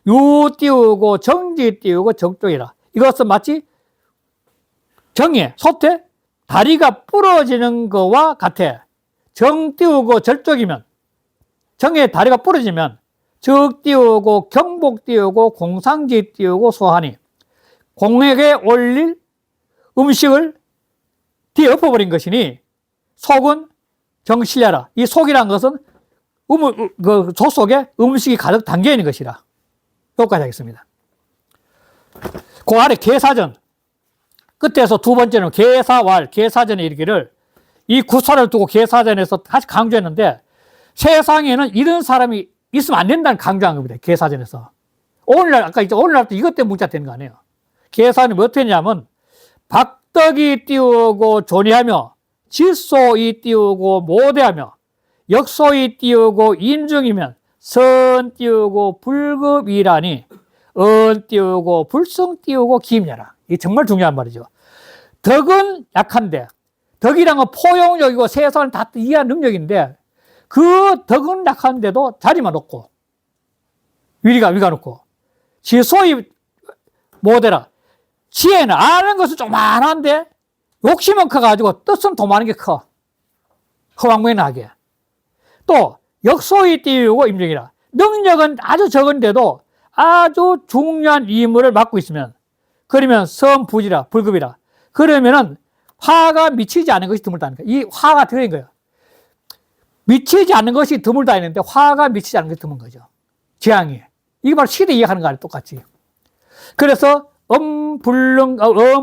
유 띄우고 정지 띄우고 정종이라. 이것은 마치 정에 소태 다리가 부러지는 것과 같아. 정 띄우고 절적이면 정에 다리가 부러지면 적 띄우고 경복 띄우고 공상지 띄우고 소하니 공에게 올릴 음식을 뒤에 엎어버린 것이니 속은 정실려라. 이 속이란 것은 조 속에 음식이 가득 담겨 있는 것이라. 여기까지 하겠습니다. 그 아래 계사전. 끝에서 두 번째는 계사왈, 계사전의 이르기를 이 구사를 두고 계사전에서 다시 강조했는데 세상에는 이런 사람이 있으면 안 된다는 강조한 겁니다. 계사전에서. 오늘날도 이것 때문에 문자 되는 거 아니에요. 계사는 뭐 어떻게 했냐면 박덕이 띄우고 존의하며 질소이 띄우고 모대하며 역소이 띄우고 인중이면 선 띄우고 불급이라니 은 띄우고 불성 띄우고 기임이라. 이게 정말 중요한 말이죠. 덕은 약한데 덕이란 건 포용력이고 세상을 다 이해하는 능력인데 그 덕은 약한데도 자리만 놓고 위가 놓고 지소이 모대라. 지혜는 아는 것은 조그만한데 욕심은 커가지고 뜻은 도마는 게 커. 허망맹하게. 또 역소이 띄우고 임종이라. 능력은 아주 적은데도 아주 중요한 임무를 맡고 있으면 그러면 선부지라 불급이라. 그러면은 화가 미치지 않은 것이 드물다니까. 이 화가 들어있는 거예요. 미치지 않는 것이 드물다 했는데 화가 미치지 않는 것이 드문 거죠. 재앙이. 이게 바로 시대 이해하는 거 아니에요. 똑같이. 그래서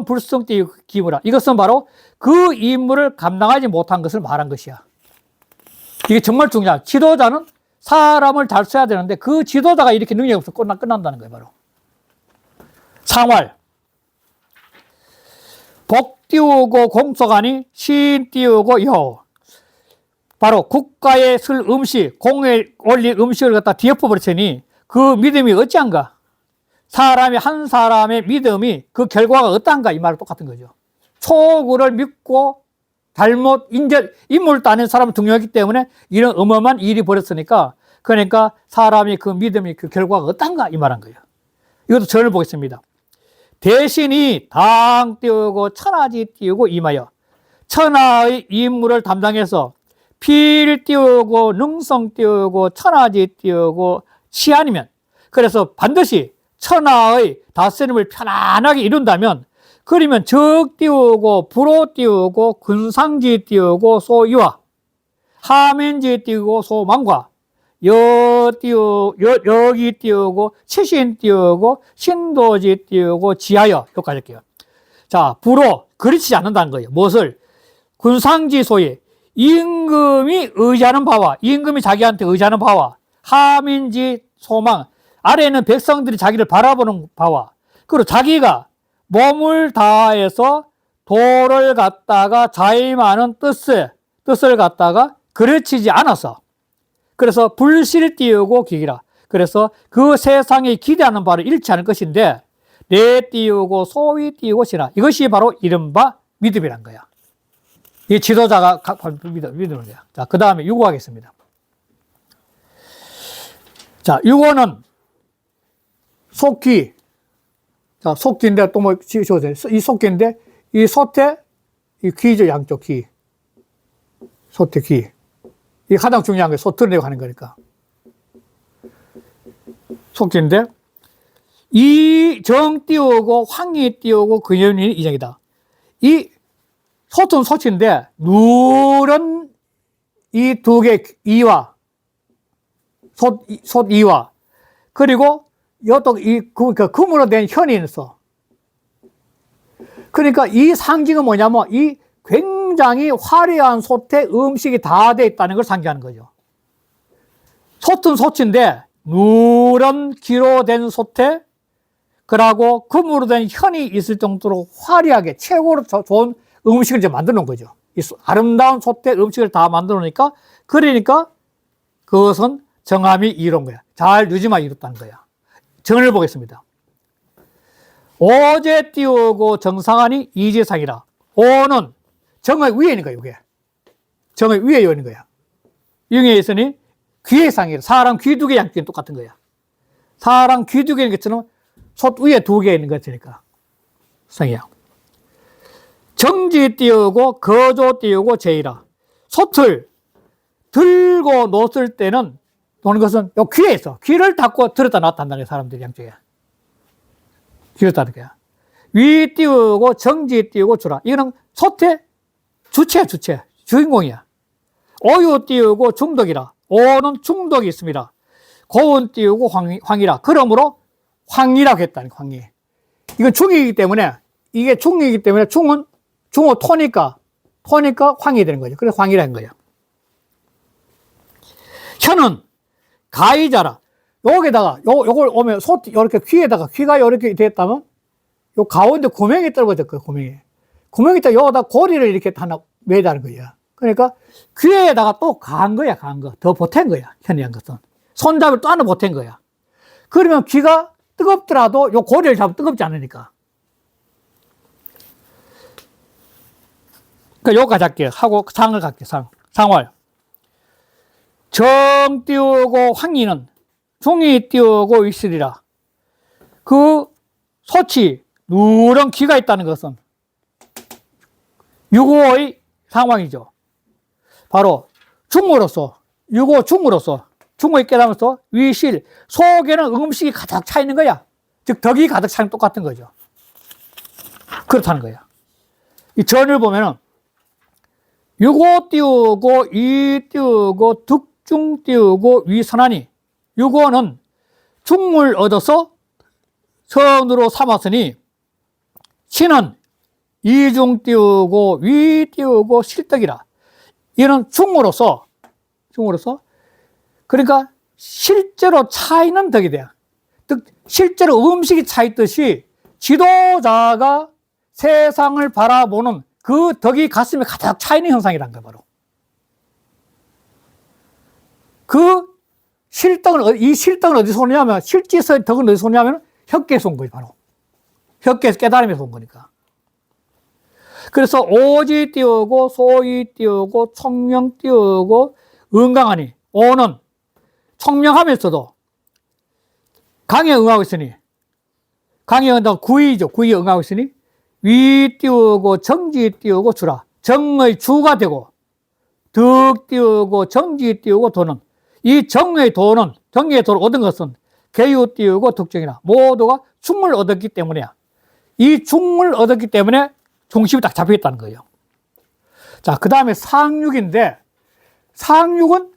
불성 띄우기무라. 이것은 바로 그 임무를 감당하지 못한 것을 말한 것이야. 이게 정말 중요하다. 지도자는 사람을 잘 써야 되는데 그 지도자가 이렇게 능력이 없어 끝난다는 거예요. 바로. 상활. 복 띄우고 공소가니 신 띄우고 여. 바로 국가에 쓸 음식, 공에 올릴 음식을 갖다 뒤엎어버렸으니 그 믿음이 어찌한가? 사람이 한 사람의 믿음이 그 결과가 어떠한가? 이 말은 똑같은 거죠. 초구를 믿고 잘못 인물 따는 사람을 등용했기 때문에 이런 어마어마한 일이 벌었으니까 그러니까 사람이 그 믿음이 그 결과가 어떤가? 이 말한 거예요. 이것도 전을 보겠습니다. 대신이 당 띄우고 천하지 띄우고 임하여 천하의 임무를 담당해서 필 띄우고 능성 띄우고 천하지 띄우고 시 아니면 그래서 반드시 천하의 다스림을 편안하게 이룬다면, 그러면 적 띄우고 불호 띄우고 근상지 띄우고 소이와 하면지 띄우고 소망과 여기 띄우고 치신 띄우고 신도지 띄우고 지하여 여기까지 할게요. 자, 불호 그르치지 않는다는 거예요. 무엇을? 군상지 소위 임금이 의지하는 바와 임금이 자기한테 의지하는 바와 하민지 소망 아래에는 백성들이 자기를 바라보는 바와 그리고 자기가 몸을 다해서 도를 갖다가 자임하는 뜻을 갖다가 그르치지 않아서 그래서 불실 띄우고 기기라. 그래서 그 세상에 기대하는 바를 잃지 않을 것인데 내 띄우고 소위 띄우고 시라. 이것이 바로 이른바 믿음이란 거야. 이 지도자가 믿음을 거야. 자, 그 다음에 유고하겠습니다. 자, 유고는 속기. 자, 속기인데 또 뭐 지어줘야 돼. 이 속기인데 이 소태, 이 귀죠. 양쪽 귀. 소태 귀. 이 가장 중요한 게 소틀내고 하는 거니까. 속기인데 이 정 띄우고 황이 띄우고 근현이 이정이다. 이 소은 소치인데 누런 이 두 개 이와 솥 이와 그리고 여tok 그 금으로 된 현이 있어. 그러니까 이 상징은 뭐냐면 이 굉장히 화려한 솥에 음식이 다 돼 있다는 걸 상징하는 거죠. 솥은 솥인데 누런 기로 된 솥에 그러고 금으로 된 현이 있을 정도로 화려하게 최고로 좋은 음식을 이제 만들어 놓은 거죠. 이 아름다운 솥에 음식을 다 만들어 놓으니까 그러니까 그것은 정함이 이룬 거야. 잘 유지만 이뤘다는 거야. 정을 보겠습니다. 오제 띄우고 정상하니 이지상이라. 오는 정의 위에 있는 거야, 이게. 정의 위에 있는 거야. 영에 있으니 귀의 상이라. 사람 귀 두 개 양쪽이 똑같은 거야. 사람 귀 두 개 있는 것처럼 솥 위에 두 개 있는 것이니까. 상이야. 정지 띄우고 거조 띄우고 제이라. 솥을 들고 놓을 때는 노는 것은 요 귀에 있어. 귀를 닫고 들었다 놨다 한다는 거야, 사람들이 양쪽에. 귀를 닫는 거야. 위 띄우고 정지 띄우고 주라. 이거는 솥의 주체, 주인공이야. 오유 띄우고 중덕이라. 오는 중덕이 있습니다. 고운 띄우고 황이라. 그러므로 황이라고 했다니, 황이. 이건 중이기 때문에, 이게 중이기 때문에 중은 중호 토니까 황이 되는 거죠. 그래서 황이라는 거예요. 현은 가이자라. 여기다가, 요걸 오면, 이렇게 귀에다가, 귀가 이렇게 됐다면, 요 가운데 구멍이 떨어질 거예요, 구멍이. 구멍이 있다, 여기다 고리를 이렇게 하나 매다는 거예요. 그러니까, 귀에다가 또 가한 거야, 가한 거. 더 보탠 거야, 현이한 것은. 손잡이를 또 하나 보탠 거야. 그러면 귀가 뜨겁더라도 요 고리를 잡으면 뜨겁지 않으니까. 그러니까 요까지 할게요. 하고 상을 갈게요, 상월. 정 띄우고 황이는 중이 띄우고 있으리라. 그 소치 누런 기가 있다는 것은 유고의 상황이죠. 바로 중으로서 유고 중으로서 중의 깨달으면서 위실 속에는 음식이 가득 차 있는 거야. 즉 덕이 가득 차는 똑같은 거죠. 그렇다는 거야. 이 전을 보면은 유고 띄우고 이 띄우고 득중 띄우고 위선하니 유고는 중을 얻어서 선으로 삼았으니 신은 이중 띄우고 위 띄우고 실덕이라. 이는 중으로서 그러니까 실제로 차 있는 덕이 돼요. 즉 실제로 음식이 차 있듯이 지도자가 세상을 바라보는 그 덕이 가슴에 가득 차 있는 현상이란 거예요, 바로. 이 실덕은 어디서 오냐면, 실제의 덕은 어디서 오냐면, 혁계에서 온 거예요, 바로. 혁계에서 깨달음에서 온 거니까. 그래서 오지 띄우고, 소위 띄우고, 총명 띄우고, 은강하니, 오는 총명하면서도 강에 응하고 있으니, 강에 응한다고 구이죠. 구이에 응하고 있으니, 위 띄우고 정지 띄우고 주라. 정의 주가 되고 덕 띄우고 정지 띄우고 도는 이 정의 도를 얻은 것은 개유 띄우고 득정이나 모두가 충을 얻었기 때문이야. 이 충을 얻었기 때문에 중심이 딱 잡혀있다는 거예요. 자, 그 다음에 상육인데, 상육은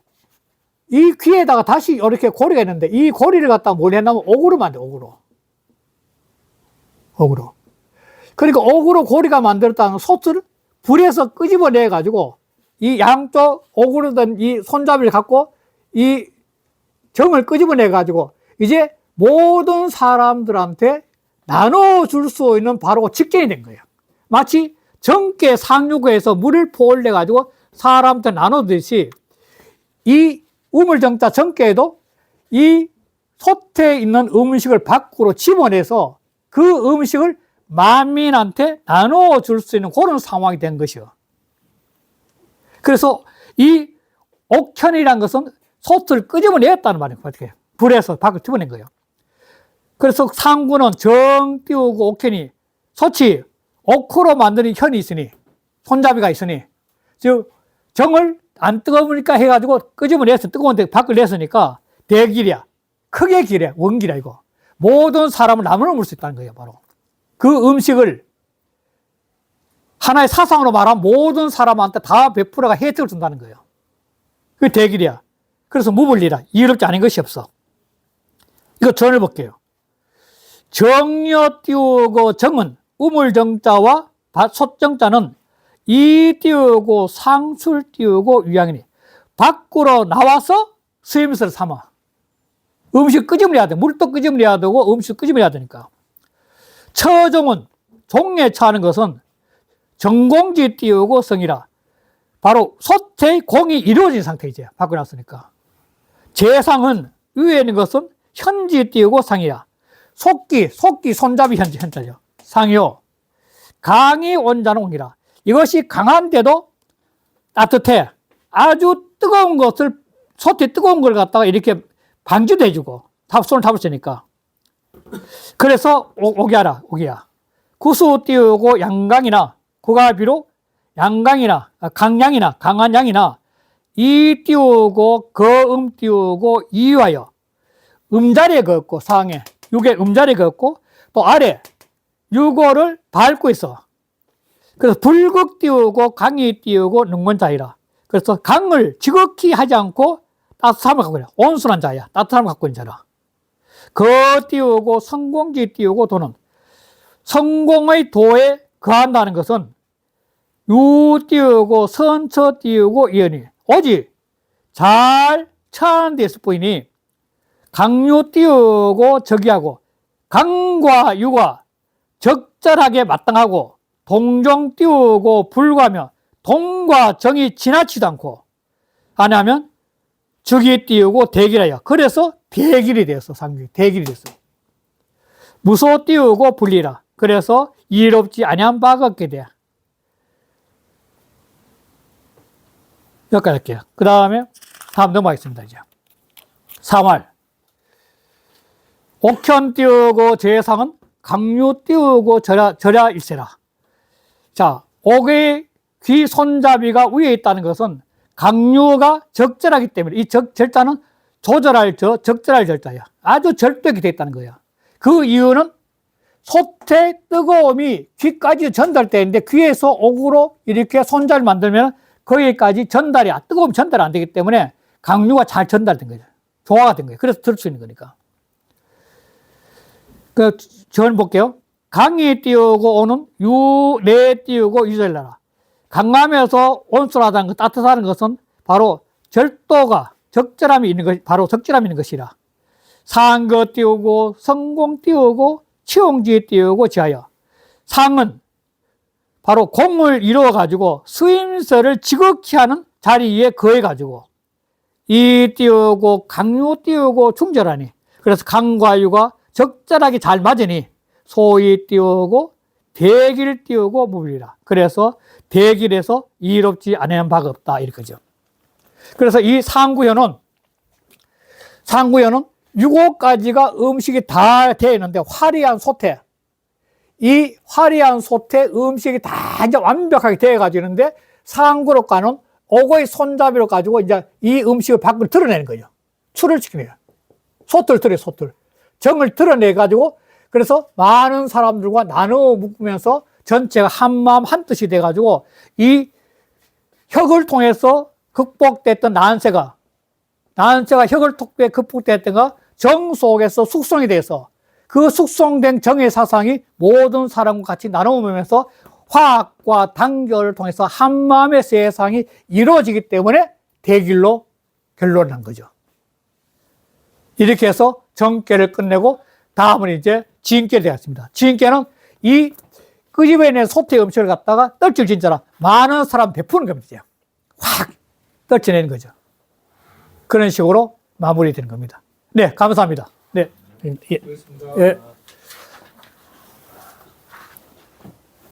이 귀에다가 다시 이렇게 고리가 있는데, 이 고리를 갖다가 뭘 했냐면 옥으로 만들어, 옥으로. 옥으로. 그러니까 옥으로 고리가 만들었다는 솥을 불에서 끄집어내가지고, 이 양쪽 옥으로 된 이 손잡이를 갖고, 이 정을 끄집어내가지고, 이제 모든 사람들한테 나눠줄 수 있는 바로 직전이 된 거예요. 마치 정계 상류구에서 물을 포올려가지고 사람한테 나누듯이 이 우물정자 정계에도 이 솥에 있는 음식을 밖으로 집어내서 그 음식을 만민한테 나눠줄 수 있는 그런 상황이 된 것이요. 그래서 이 옥천이라는 것은 솥을 끄집어냈다는 말이에요. 어떻게 불에서 밖으로 집어낸 거예요. 그래서 상구는 정 띄우고 옥현이 솥이 옥으로 만드는 현이 있으니 손잡이가 있으니 즉 정을 안 뜨거우니까 해가지고 끄집어내서 뜨거운 데 밖을 냈으니까 대길이야. 크게 길에 원길이야 이거. 모든 사람을 나무로 물 수 있다는 거예요. 바로 그 음식을 하나의 사상으로 말하면 모든 사람한테 다 베풀어가 혜택을 준다는 거예요. 그게 대길이야. 그래서 무불리라. 이유롭지 않은 것이 없어. 이거 전을 볼게요. 정여 띄우고 정은 우물정자와 솥정자는 이 띄우고 상술 띄우고 위양이니 밖으로 나와서 스임스를 삼아. 음식 끄집어내야 돼. 물도 끄집어내야 되고 음식 끄집어내야 되니까. 처종은 종에 처하는 것은 정공지 띄우고 성이라. 바로 솥의 공이 이루어진 상태 이제 밖으로 나왔으니까. 재상은 위에 있는 것은 현지 띄우고 상이라. 속기 손잡이 현자죠. 상이요. 강이 온자는 옹이라. 이것이 강한데도 따뜻해. 아주 뜨거운 것을, 솥에 뜨거운 걸 갖다가 이렇게 방지도 해주고, 손을 잡을 수 있으니까. 그래서 옥이야. 구수 띄우고 양강이나, 구가비로 양강이나, 강양이나, 강한 양이나, 이 띄우고, 거음 띄우고, 이와여. 음자리에 걷고, 상에. 육에 음자리에 걷고, 또 아래, 유고를 밟고 있어. 그래서 불극 띄우고, 강이 띄우고, 능건자이라. 그래서 강을 지극히 하지 않고, 따뜻함을 갖고 있냐. 온순한 자야. 따뜻함을 갖고 있는 자라. 거 띄우고, 성공지 띄우고, 도는. 성공의 도에 거한다는 것은, 유 띄우고, 선처 띄우고, 이연이. 오직, 잘 처하는 데 있을 뿐이니, 강유 띄우고 적이하고 강과 유가 적절하게 마땅하고 동정 띄우고 불구하며 동과 정이 지나치지 않고 하냐면 적이 띄우고 대길하여. 그래서 대길이 되었어. 상규 대길이 됐어. 무소 띄우고 분리라. 그래서 이롭지 아니한 바가 없게 돼. 여기까지 할게요. 그 다음에 다음 넘어가겠습니다. 이제 3월 옥현 띄우고 재상은 강유 띄우고 절야 일세라. 자, 옥의 귀 손잡이가 위에 있다는 것은 강유가 적절하기 때문에 이 절자는 조절할 적절할 절자야. 아주 절도하게 되어 있다는 거야. 그 이유는 솥의 뜨거움이 귀까지 전달되는데 귀에서 옥으로 이렇게 손잡이를 만들면 거기까지 뜨거움이 전달이 안 되기 때문에 강유가 잘 전달된 거죠. 조화가 된 거예요. 그래서 들을 수 있는 거니까. 전 볼게요. 강이 띄우고 오는 내 띄우고 유절나라. 강함에서 온순하다는 것, 따뜻하다는 것은 바로 절도가 적절함이 있는 것, 바로 적절함이 있는 것이라. 상거 띄우고 성공 띄우고 치용지 띄우고 지하여. 상은 바로 공을 이루어 가지고 수임설을 지극히 하는 자리에 거해 가지고 이 띄우고 강유 띄우고 중절하니. 그래서 강과 유가 적절하게 잘 맞으니 소위 띄우고 대길 띄우고 무불리라. 그래서 대길에서 이롭지 않은 바가 없다 이렇게죠. 그래서 이 상구현은 6호까지가 음식이 다 되어 있는데 화려한 솥에 이 화려한 솥에 음식이 다 이제 완벽하게 되어 가지는데 상구로 가는 옥의 손잡이로 가지고 이제 이 음식을 밖으로 드러내는 거죠. 출을 시키네요. 솥을 들여요, 솥을. 정을 드러내가지고 그래서 많은 사람들과 나누어 묶으면서 전체가 한마음 한뜻이 돼가지고 이 혁을 통해서 극복됐던 난세가 혁을 통해 극복됐던 거 정 속에서 숙성이 돼서 그 숙성된 정의 사상이 모든 사람과 같이 나누면서 화학과 단결을 통해서 한마음의 세상이 이루어지기 때문에 대길로 결론난 거죠. 이렇게 해서 정계를 끝내고 다음은 이제 지인계가 되었습니다. 지인계는 이 끄집어낸 소태 음식을 갖다가 떨칠 진짜라 많은 사람 베푸는 겁니다. 확 떨쳐내는 거죠. 그런 식으로 마무리되는 겁니다. 네, 감사합니다. 네. 예. 예.